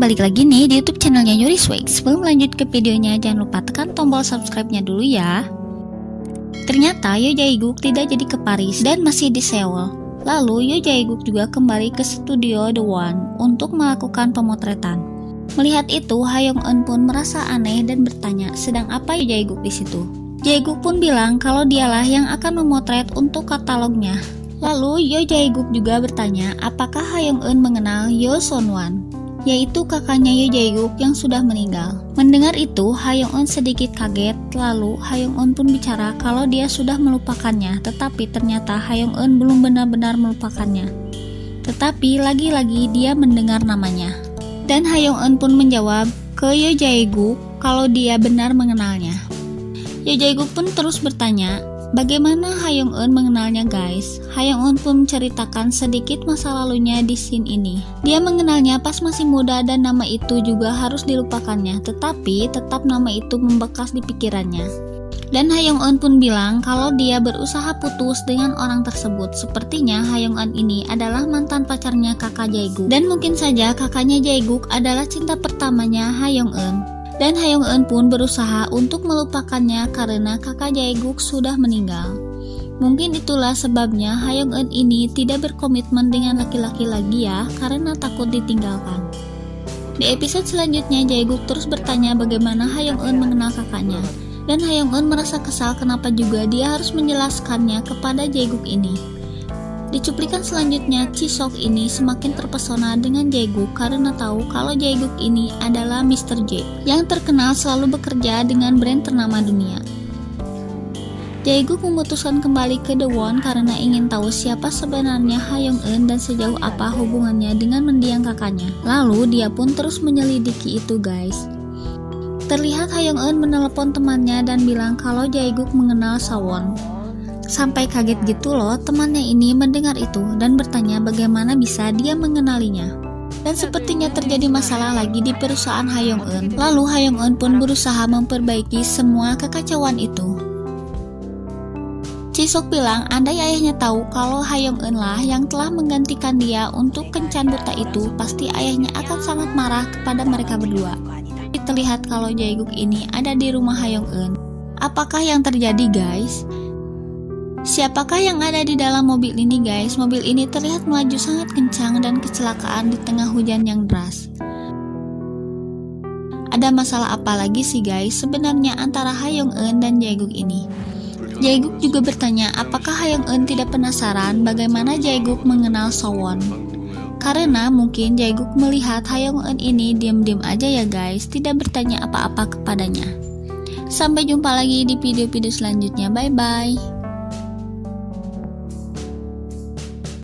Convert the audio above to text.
balik lagi nih di YouTube channelnya Yuri Swag. Sebelum lanjut ke videonya, jangan lupa tekan tombol subscribe-nya dulu ya. Ternyata Yoo Jae-guk tidak jadi ke Paris dan masih di Seoul. Lalu Yoo Jae-guk juga kembali ke studio The One untuk melakukan pemotretan. Melihat itu, Ha Young-eun pun merasa aneh dan bertanya, sedang apa Yoo Jae-guk di situ? Jae-guk pun bilang kalau dialah yang akan memotret untuk katalognya. Lalu Yoo Jae-guk juga bertanya, apakah Ha Young-eun mengenal Yoo Son-wan, yaitu kakaknya Yoo Jae-guk yang sudah meninggal. Mendengar itu, Ha Young-eun sedikit kaget. Lalu Ha Young-eun pun bicara kalau dia sudah melupakannya, tetapi ternyata Ha Young-eun belum benar-benar melupakannya. Tetapi lagi-lagi dia mendengar namanya. Dan Ha Young-eun pun menjawab ke Yoo Jae-guk kalau dia benar mengenalnya. Yoo Jae-guk pun terus bertanya, bagaimana Ha Young-eun mengenalnya guys? Ha Young-eun pun menceritakan sedikit masa lalunya di scene ini. Dia mengenalnya pas masih muda dan nama itu juga harus dilupakannya, tetapi tetap nama itu membekas di pikirannya. Dan Ha Young-eun pun bilang kalau dia berusaha putus dengan orang tersebut. Sepertinya Ha Young-eun ini adalah mantan pacarnya kakak Jae-guk. Dan mungkin saja kakaknya Jae-guk adalah cinta pertamanya Ha Young-eun. Dan Ha Young-eun pun berusaha untuk melupakannya karena kakak Jae-guk sudah meninggal. Mungkin itulah sebabnya Ha Young-eun ini tidak berkomitmen dengan laki-laki lagi ya, karena takut ditinggalkan. Di episode selanjutnya, Jae-guk terus bertanya bagaimana Ha Young-eun mengenal kakaknya. Dan Ha Young-eun merasa kesal kenapa juga dia harus menjelaskannya kepada Jae-guk ini. Di cuplikan selanjutnya, Ji-sok ini semakin terpesona dengan Jae-guk karena tahu kalau Jae-guk ini adalah Mr. J yang terkenal selalu bekerja dengan brand ternama dunia. Jae-guk memutuskan kembali ke The One karena ingin tahu siapa sebenarnya Ha Young-eun dan sejauh apa hubungannya dengan mendiang kakaknya. Lalu dia pun terus menyelidiki itu guys. Terlihat Ha Young-eun menelepon temannya dan bilang kalau Jae-guk mengenal Sawon. Sampai kaget gitu loh temannya ini mendengar itu dan bertanya bagaimana bisa dia mengenalinya. Dan sepertinya terjadi masalah lagi di perusahaan Ha Young-eun. Lalu Ha Young-eun pun berusaha memperbaiki semua kekacauan itu. Ji-sok bilang andai ayahnya tahu kalau Ha Young-eun lah yang telah menggantikan dia untuk kencan buta itu, pasti ayahnya akan sangat marah kepada mereka berdua. Terlihat kalau Jae-guk ini ada di rumah Ha Young-eun. Apakah yang terjadi guys? Siapakah yang ada di dalam mobil ini guys? Mobil ini terlihat melaju sangat kencang dan kecelakaan di tengah hujan yang deras. Ada masalah apa lagi sih guys sebenarnya antara Ha Young-eun dan Jae-guk ini? Jae-guk juga bertanya apakah Ha Young-eun tidak penasaran bagaimana Jae-guk mengenal Sawon. Karena mungkin Jae-guk melihat Ha Young-eun ini diam-diam aja ya guys, tidak bertanya apa-apa kepadanya. Sampai jumpa lagi di video-video selanjutnya, bye bye.